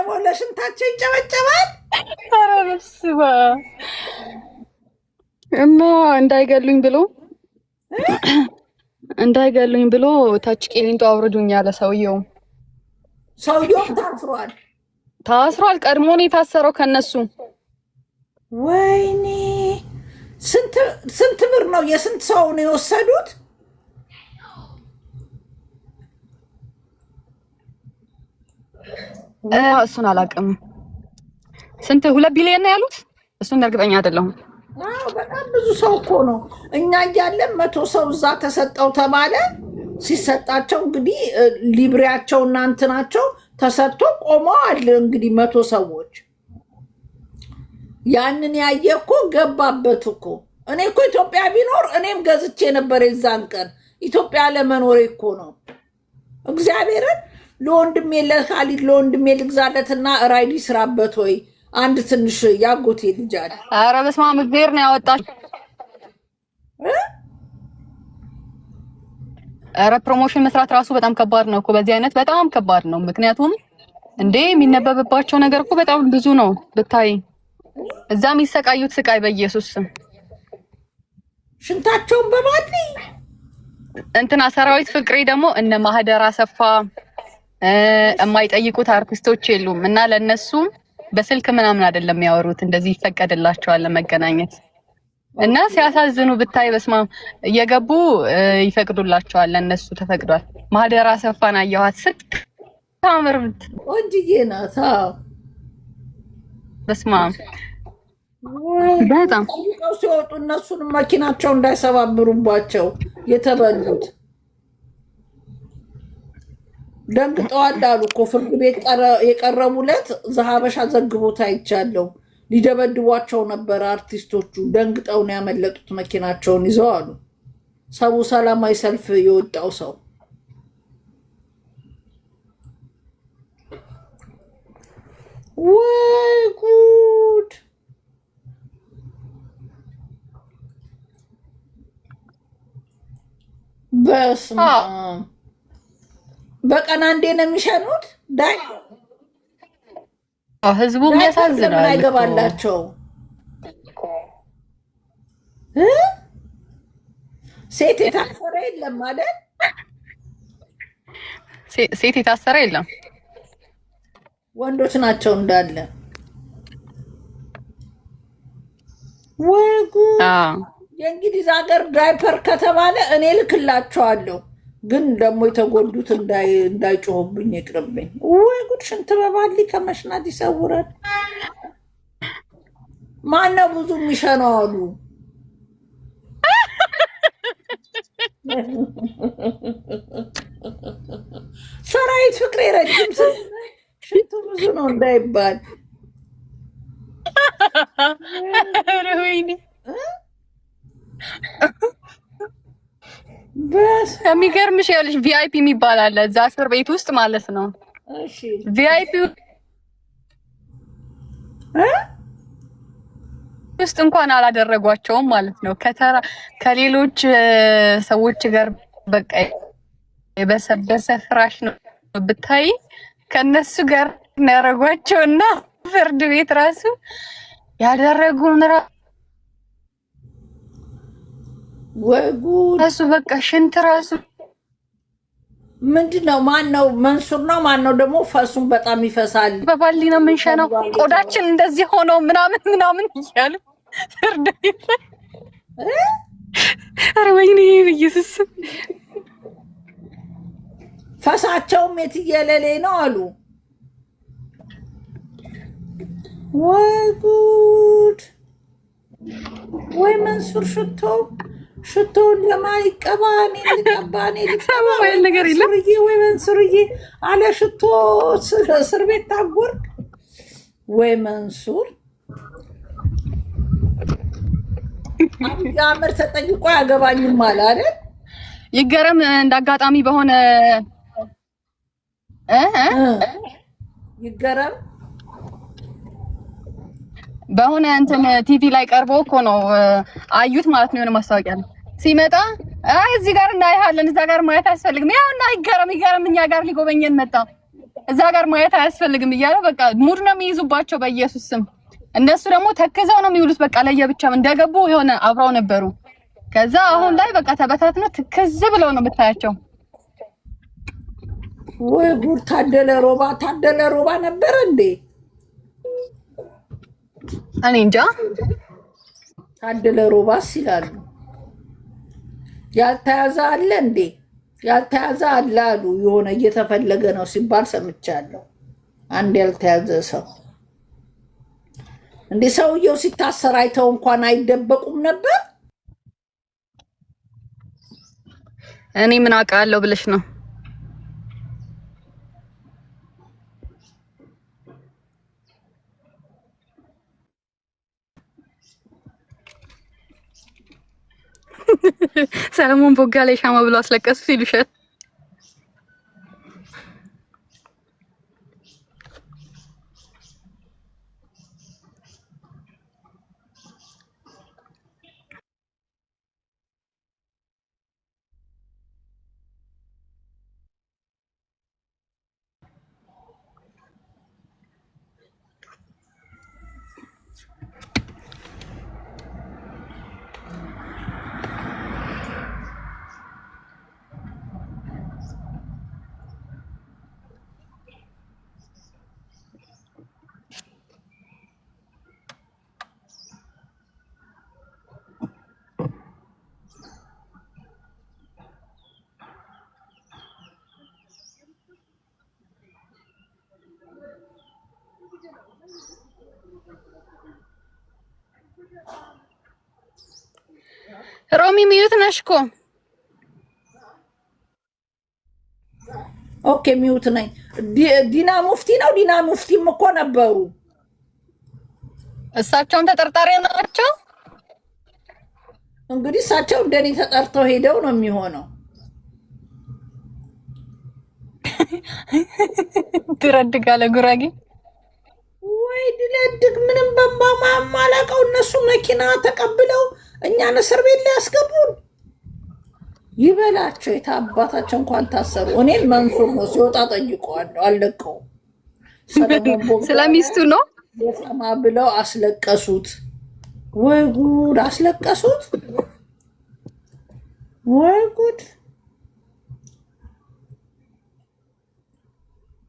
የሚጨበጨበው ለሽንታቸው ይጨበጨባል። ኧረ በስመ አብ እና እንዳይገሉኝ ብሎ ታች ቂሊንጦ አውርዱኝ አለ ሰውየው። ሰውየው ታስሯል። ቀድሞ ነው የታሰረው ከነሱ። ወይኔ ስንት ብር ነው? የስንት ሰው ነው የወሰዱት? እሱን አላውቅም። ስንት 2 ቢሊዮን ነው ያሉት? እሱን እርግጠኛ አይደለሁም። በጣም ብዙ ሰው እኮ ነው። እኛ እያለን 100 ሰው እዛ ተሰጠው ተባለ። ሲሰጣቸው እንግዲህ ሊብሬያቸው እና እንትናቸው ተሰጥቶ ቆመዋል። እንግዲህ 100 ሰዎች ያንን ያየ እኮ ገባበት እኮ። እኔ እኮ ኢትዮጵያ ቢኖር እኔም ገዝቼ ነበር የዛን ቀን። ኢትዮጵያ ለመኖሬ እኮ ነው። እግዚአብሔርን ለወንድሜ ለካሊድ ለወንድሜ ልግዛለትና ራይድ ይስራበት ወይ አንድ ትንሽ ያጎቴ ልጅ አለ። ኧረ በስመ አብ እግዚአብሔር ነው ያወጣሽ። ኧረ ፕሮሞሽን መስራት ራሱ በጣም ከባድ ነው እኮ በዚህ አይነት በጣም ከባድ ነው። ምክንያቱም እንዴ የሚነበብባቸው ነገር እኮ በጣም ብዙ ነው ብታይ። እዛ የሚሰቃዩት ስቃይ በኢየሱስ ስም ሽንታቸውን በባሊ እንትና ሰራዊት ፍቅሬ ደግሞ እነ ማህደር አሰፋ የማይጠይቁት አርቲስቶች የሉም እና ለነሱ በስልክ ምናምን አይደለም የሚያወሩት፣ እንደዚህ ይፈቀድላቸዋል ለመገናኘት እና ሲያሳዝኑ ብታይ። በስማም እየገቡ ይፈቅዱላቸዋል፣ ለነሱ ተፈቅዷል። ማህደር አሰፋን አየኋት ስታምርት ወንጅዬ ናት። በስማም በጣም ሲወጡ እነሱን መኪናቸው እንዳይሰባብሩባቸው የተበሉት ደንግጠዋል አሉ እኮ ፍርድ ቤት የቀረቡለት ዘሀበሻ ዘግቦት አይቻለሁ። ሊደበድቧቸው ነበር አርቲስቶቹ፣ ደንግጠው ነው ያመለጡት መኪናቸውን ይዘው አሉ። ሰው ሰላማዊ ሰልፍ የወጣው ሰው ወይ ጉድ! በስመ አብ በቀን አንዴ ነው የሚሸኑት። ዳይ ህዝቡ የሚያሳዝናል። አይገባላቸው ሴት የታሰረ የለም ማለት ሴት የታሰረ የለም፣ ወንዶች ናቸው እንዳለ። ወይ ጉድ! የእንግሊዝ ሀገር ዳይፐር ከተባለ እኔ ልክላቸዋለሁ፣ ግን ደግሞ የተጎዱት እንዳይጮሁብኝ ይቅርብኝ። ወይ ጉድ! ሽንት በባሊ ከመሽናት ይሰውራል። ማነው ብዙ የሚሸነው አሉ። ሰራዊት ፍቅሬ ረጅም ሽንቱ ብዙ ነው እንዳይባል። የሚገርምሽ ይኸውልሽ ቪአይፒ የሚባል አለ እዛ እስር ቤት ውስጥ ማለት ነው። ቪአይፒ ውስጥ እንኳን አላደረጓቸውም ማለት ነው። ከሌሎች ሰዎች ጋር በቃ የበሰበሰ ፍራሽ ነው ብታይ፣ ከነሱ ጋር ያደረጓቸውና ፍርድ ቤት ራሱ ያደረጉን ወይ ጉድ! እሱ በቃ ሽንት ራሱ ምንድነው? ማነው? መንሱር ነው። ማነው ደግሞ ፈሱን በጣም ይፈሳል። በባሊ ነው የምንሸነው፣ ቆዳችን እንደዚህ ሆኖ ምናምን እያሉ ፍርድ ቤት። ኧረ ወይኔ በኢየሱስ ፈሳቸውም የትየለሌ ነው አሉ። ወይ ጉድ! ወይ መንሱር ሽቶውን ለማይቀባ እኔ ልቀባ ነገር የለም። ወይ መንሱርዬ አለ ሽቶ እስር ቤት ታጎር። ወይ መንሱር አምር ተጠይቆ ያገባኝም አለ አይደል? ይገረም እንዳጋጣሚ በሆነ ይገረም በሆነ እንትን ቲቪ ላይ ቀርቦ እኮ ነው አዩት ማለት ነው። የሆነ ማስታወቂያ ነው ሲመጣ፣ እዚህ ጋር እናይሃለን፣ እዛ ጋር ማየት አያስፈልግም። ያውና ይገረም እኛ ጋር ሊጎበኘን መጣ። እዛ ጋር ማየት አያስፈልግም እያለ በቃ ሙድ ነው የሚይዙባቸው በኢየሱስ ስም። እነሱ ደግሞ ተክዘው ነው የሚውሉት። በቃ ለየብቻ እንደገቡ የሆነ አብረው ነበሩ። ከዛ አሁን ላይ በቃ ተበታትነው ትክዝ ብለው ነው የምታያቸው። ወይ ጉድ! ታደለ ሮባ ነበር እንዴ? እኔ እንጃ። ታደለ ሮባስ ይላሉ። ያልተያዘ አለ እንዴ? ያልተያዘ አለ አሉ። የሆነ እየተፈለገ ነው ሲባል ሰምቻለሁ። አንድ ያልተያዘ ሰው እንዴ? ሰውየው ሲታሰር አይተው እንኳን አይደበቁም ነበር? እኔ ምን አውቃለሁ ብለሽ ነው? ሰለሞን ቦጋሌ ሻማ ብሎ አስለቀሱ ሲሉሻል። ሮሚ ሚዩት ነሽ እኮ። ኦኬ ሚዩት ነኝ። ዲና ሙፍቲ ነው። ዲና ሙፍቲም እኮ ነበሩ። እሳቸውን ተጠርጣሪ ናቸው። እንግዲህ እሳቸው እንደኔ ተጠርተው ሄደው ነው የሚሆነው። ትረድጋለ ጉራጌ ወይ ድለድግ ምንም በማማላቀው እነሱ መኪና ተቀብለው እኛን እስር ቤት ላይ ያስገቡን። ይበላቸው። የታባታቸው እንኳን ታሰሩ። እኔን መንሱር ነው ሲወጣ ጠይቀዋለሁ። አልለቀውም። ስለሚስቱ ነው የሰማ ብለው አስለቀሱት። ወይ ጉድ! አስለቀሱት። ወይ ጉድ!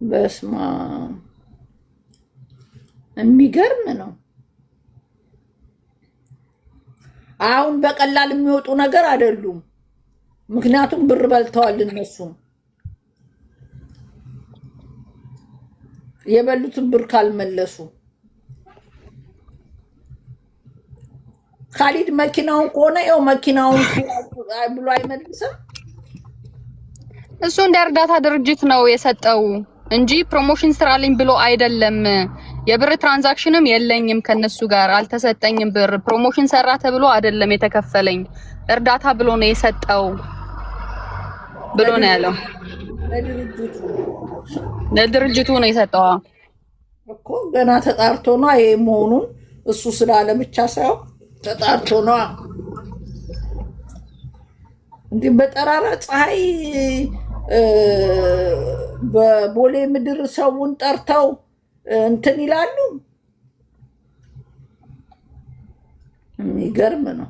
በስማ የሚገርም ነው። አሁን በቀላል የሚወጡ ነገር አይደሉም። ምክንያቱም ብር በልተዋል። እነሱም የበሉትን ብር ካልመለሱ ካሊድ መኪናውን ከሆነ ያው መኪናውን ብሎ አይመልስም። እሱ እንደ እርዳታ ድርጅት ነው የሰጠው እንጂ ፕሮሞሽን ስራልኝ ብሎ አይደለም። የብር ትራንዛክሽንም የለኝም ከነሱ ጋር አልተሰጠኝም። ብር ፕሮሞሽን ሰራ ተብሎ አይደለም የተከፈለኝ፣ እርዳታ ብሎ ነው የሰጠው ብሎ ነው ያለው። ለድርጅቱ ነው የሰጠው እኮ። ገና ተጣርቶ ነው ይሄ መሆኑን እሱ ስላለ ብቻ ሳይሆን ተጣርቶ ነው እንዴ። በጠራራ ፀሐይ በቦሌ ምድር ሰውን ጠርተው እንትን ይላሉ። የሚገርም ነው።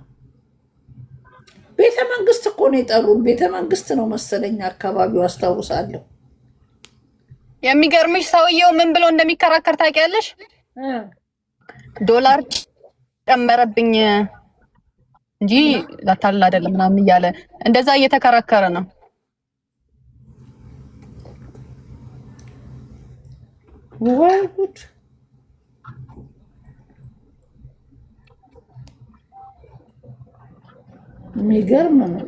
ቤተ መንግስት እኮ ነው የጠሩን። ቤተ መንግስት ነው መሰለኝ አካባቢው አስታውሳለሁ። የሚገርምሽ ሰውየው ምን ብሎ እንደሚከራከር ታውቂያለሽ? ዶላር ጨመረብኝ እንጂ ላታላ አይደለም ምናምን እያለ እንደዛ እየተከራከረ ነው። ወይ ጉድ! የሚገርም ነው።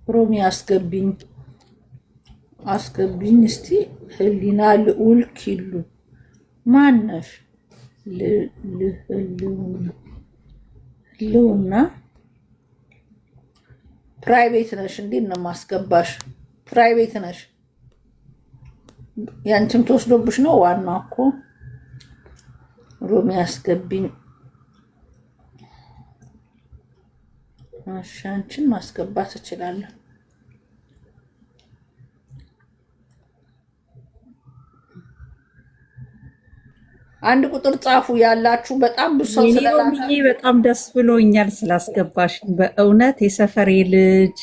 ሮሚ አስገቢኝ እስቲ። ህሊና ልዑል ኪሉ ማነሽ? ህልውና ፕራይቬት ነሽ። እንዴት ነው ማስገባሽ? ፕራይቬት ነሽ። ያንቺም ተወስዶብሽ ነው። ዋናው እኮ ሮሚ አስገቢኝ። አንቺን ማስገባት እችላለሁ። አንድ ቁጥር ጻፉ ያላችሁ በጣም ብዙ ሰው ስለላችሁ በጣም ደስ ብሎኛል ስላስገባሽ። በእውነት የሰፈሬ ልጅ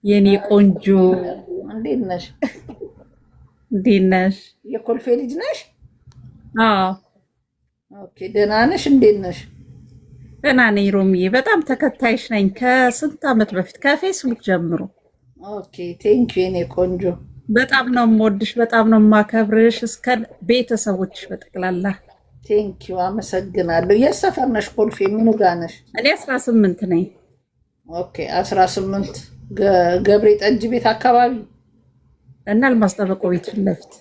የኔ ቆንጆ እንዴት ነሽ? እንዴት ነሽ? የኮልፌ ልጅ ነሽ? አዎ። ኦኬ ደህና ነሽ? እንዴት ነሽ? ደህና ነኝ ሮሚዬ። በጣም ተከታይሽ ነኝ ከስንት ዓመት በፊት ከፌስቡክ ጀምሮ። ኦኬ ቴንክ ዩ የኔ ቆንጆ። በጣም ነው የምወድሽ፣ በጣም ነው የማከብርሽ እስከ ቤተሰቦችሽ በጠቅላላ። ቴንክ ዩ አመሰግናለሁ። የት ሰፈር ነሽ ኮልፌ? ምኑ ጋር ነሽ? እኔ 18 ነኝ። ኦኬ 18 ገብሬ ጠጅ ቤት አካባቢ እና አልማዝ ጠበቆ ቤት ፊት ለፊት።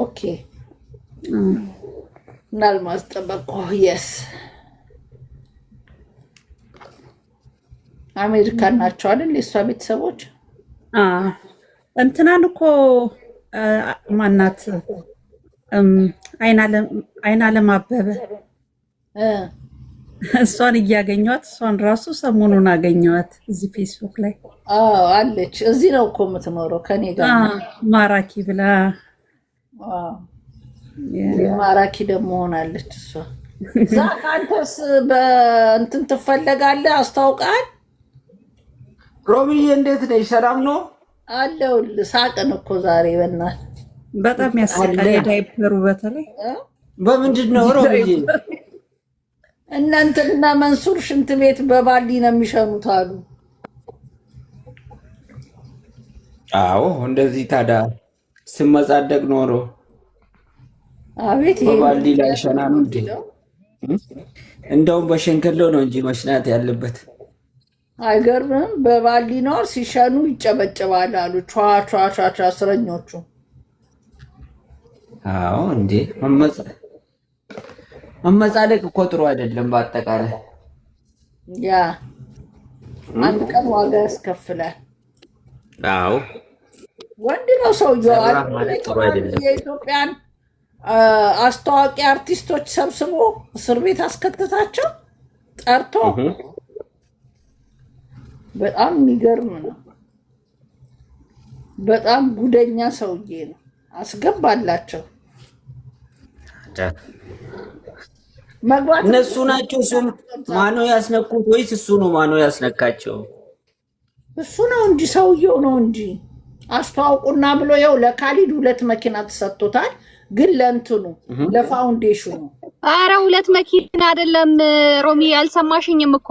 ኦኬ እና አልማዝ ጠበቆ የስ አሜሪካን ናቸው አይደል የእሷ ቤተሰቦች? እንትናን እኮ ማናት አይናለም አበበ እሷን እያገኘኋት፣ እሷን ራሱ ሰሞኑን አገኘኋት እዚህ ፌስቡክ ላይ። አለች። እዚህ ነው እኮ የምትኖረው ከኔ ጋር ማራኪ ብላ። ማራኪ ደግሞ ሆናለች እሷ። እዛ ከአንተስ በእንትን ትፈለጋለህ? አስታውቃል። ሮሚዬ እንዴት ነሽ? ሰላም ነው አለሁልህ። ሳቅን እኮ ዛሬ በእናትህ በጣም ያስቃል። የዳይፐሩ በተለይ በምንድን ነው ሮሚዬ? እናንተና መንሱር ሽንት ቤት በባሊ ነው የሚሸኑት አሉ። አዎ እንደዚህ ታዲያ ስመጻደቅ ኖሮ አቤት በባሊ ላይ ሸና ነው እንዴ? እንደውም በሸንከሎ ነው እንጂ መሽናት ያለበት። አይገርምም? በባሊ ነው ሲሸኑ ይጨበጨባል አሉ ቿ እስረኞቹ። አዎ እንዴ መመጻደቅ እኮ ጥሩ አይደለም። በአጠቃላይ ያ አንድ ቀን ዋጋ ያስከፍላል። አዎ ወንድ ነው ሰውየው። ጥሩ አይደለም። የኢትዮጵያን አስተዋቂ አርቲስቶች ሰብስቦ እስር ቤት አስከተታቸው ጠርቶ። በጣም የሚገርም ነው። በጣም ጉደኛ ሰውዬ ነው። አስገባላቸው። መግባት እነሱ ናቸው። እሱም ማነው ያስነኩት ወይስ እሱ ነው ማነው ያስነካቸው? እሱ ነው እንጂ ሰውየው ነው እንጂ አስተዋውቁና ብሎ ይኸው ለካሊድ 2 መኪና ተሰጥቶታል። ግን ለእንትኑ ለፋውንዴሽኑ አረ 2 መኪና አይደለም ሮሚ፣ ያልሰማሽኝም እኮ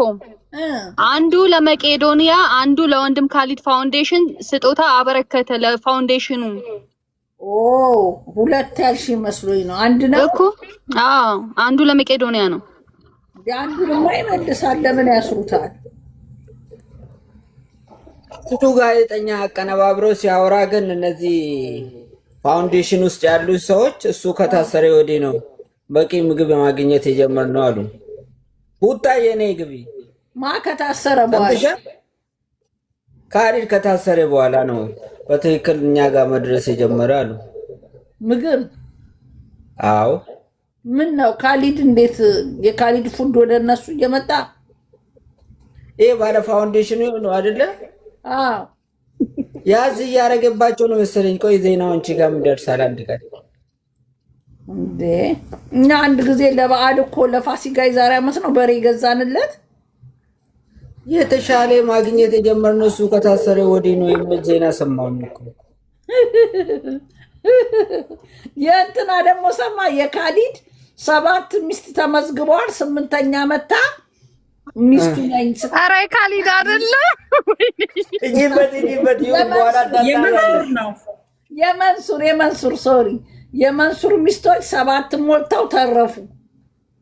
አንዱ ለመቄዶንያ አንዱ ለወንድም ካሊድ ፋውንዴሽን ስጦታ አበረከተ ለፋውንዴሽኑ። 2 ያልሽ መስሎኝ ነው። አንድ ነው እኮ። አዎ አንዱ ለመቄዶንያ ነው። አንዱ ደግሞ ይመልሳል። ለምን ያስሩታል? ስቱ ጋዜጠኛ አቀነባብሮ ሲያወራ ግን እነዚህ ፋውንዴሽን ውስጥ ያሉ ሰዎች እሱ ከታሰረ ወዲህ ነው በቂ ምግብ ማግኘት የጀመርነው አሉ። ቡታ የኔ ግቢ ማ ከታሰረ በኋላ ካሊድ ከታሰረ በኋላ ነው በትክክል እኛ ጋር መድረስ የጀመረ አሉ ምግብ። አዎ ምን ነው ካሊድ እንዴት የካሊድ ፉድ ወደ እነሱ እየመጣ ይሄ ባለ ፋውንዴሽኑ ነው አይደለ? አዎ ያዝ እያደረገባቸው ነው መሰለኝ። ቆይ ዜናውን አንቺ ጋር ምደርሳል አንድ ቀን እንዴ። እኛ አንድ ጊዜ ለበዓል እኮ ለፋሲካ የዛሬ ዓመት ነው በሬ ገዛንለት። የተሻለ ማግኘት የጀመርነው እሱ ከታሰረ ወዲህ ነው የሚል ዜና ሰማሁኝ እኮ። የእንትና ደግሞ ሰማ የካሊድ 7 ሚስት ተመዝግበዋል። 8ኛ መታ ሚስቱ ነኝ። አረ ካሊድ አይደለ የመንሱር ሶሪ የመንሱር ሚስቶች 7 ሞልተው ተረፉ።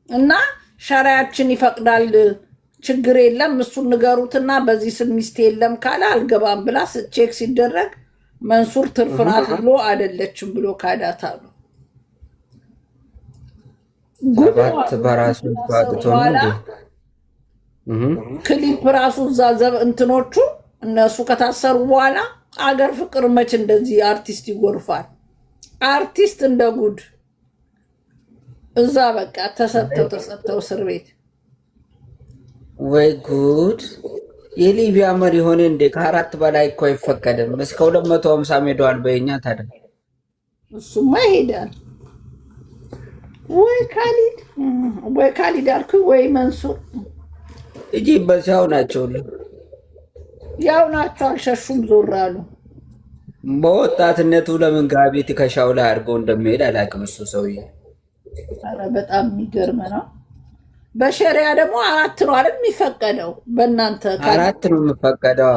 እና ሸሪያችን ይፈቅዳል ችግር የለም እሱን ንገሩትና በዚህ ስም ሚስት የለም ካለ አልገባም ብላ ቼክ ሲደረግ መንሱር ትርፍናት ብሎ አይደለችም ብሎ ካዳታ ነው። ጉባት በራሱ ባጥቶ ነው ክሊፕ ራሱ እዛ እንትኖቹ እነሱ ከታሰሩ በኋላ አገር ፍቅር መች እንደዚህ አርቲስት ይጎርፋል? አርቲስት እንደ ጉድ እዛ በቃ ተሰጥተው እስር ቤት። ወይ ጉድ! የሊቢያ መሪ ሆነ እንዴ? ከ4 በላይ እኮ አይፈቀድም። እስከ 250 ሄደዋል በእኛ ታዲያ። እሱማ ይሄዳል። ወይ ካሊድ አልኩኝ ወይ መንሱር እጂ በዛው ናቸው። ያው ናቸው፣ አልሸሹም፣ ዞር አሉ። በወጣትነቱ ለምን ጋቢ ትከሻው ላይ አድርጎ እንደሚሄድ አላውቅም እሱ ሰውዬ። ኧረ በጣም የሚገርም ነው። በሸሪያ ደግሞ 4 ነው አይደል የሚፈቀደው? በእናንተ 4 ነው የሚፈቀደው።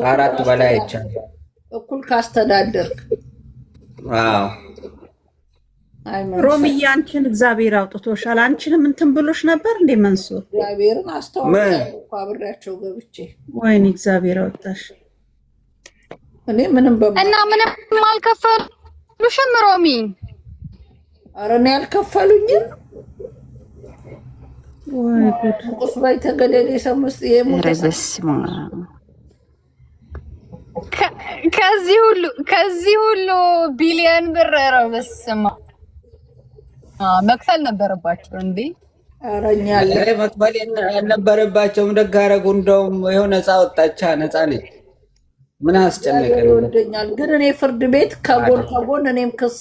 4 በላይ አይቻልም። እኩል ካስተዳደርክ። አዎ ሮምዬ አንቺን እግዚአብሔር አውጥቶሻል። አንቺንም እንትን ብሎሽ ነበር እንዴ መንሱር? እግዚአብሔርን አስተዋወቀው አብሬያቸው ገብቼ። ወይኔ እግዚአብሔር አወጣሽ። እኔ ምንም እና ምንም አልከፈሉሽም ሮሚ? ኧረ እኔ አልከፈሉኝም። ወይ ጉድ! ቁስባይ ተገደለ ሰምስ በስመ አብ። ከዚህ ሁሉ ቢሊየን ብር ኧረ በስመ አብ መክፈል ነበረባቸው እንዴ? አረኛ መክፈል ያልነበረባቸውም ደግ አደረጉ። እንደውም ይኸው ነፃ ወጣቻ፣ ነፃ ነች። ምን አስጨነቀኝ? ይወደኛል ግን እኔ ፍርድ ቤት ከጎን እኔም ክስ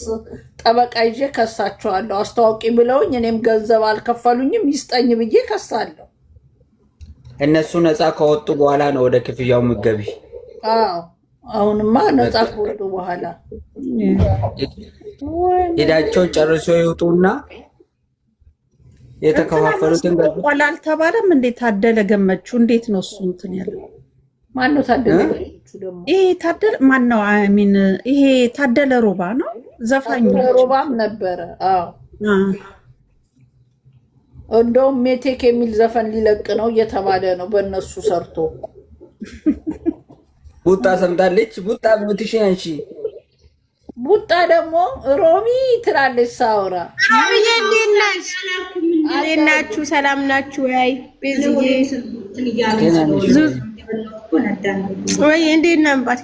ጠበቃ ይዤ ከሳቸዋለሁ። አስተዋውቂ ብለውኝ እኔም ገንዘብ አልከፈሉኝም፣ ይስጠኝ ብዬ ከሳለሁ። እነሱ ነፃ ከወጡ በኋላ ነው ወደ ክፍያው ምገቢ። አዎ አሁንማ ነፃ ከወጡ በኋላ ሄዳቸው ጨርሶ ይውጡና የተከፋፈሉትን ቆላ አልተባለም እንዴ? ታደለ ገመቹ እንዴት ነው እሱ እንትን ያለው? ማን ነው ታደለ ገመቹ? ደግሞ ይሄ ታደለ ማን ነው? አሚን ይሄ ታደለ ሮባ ነው ዘፋኙ። ሮባም ነበረ። አዎ እንደውም ሜቴክ የሚል ዘፈን ሊለቅ ነው እየተባለ ነው በእነሱ ሰርቶ። ቡጣ ሰምታለች። ቡጣ ምትሽን አንቺ ቡጣ ደግሞ ሮሚ ትላለች ሳውራ። አብዬ እንዴት ናችሁ? ሰላም ናችሁ? አይ ቤዝዬ ወይ እንዴት ነምባት?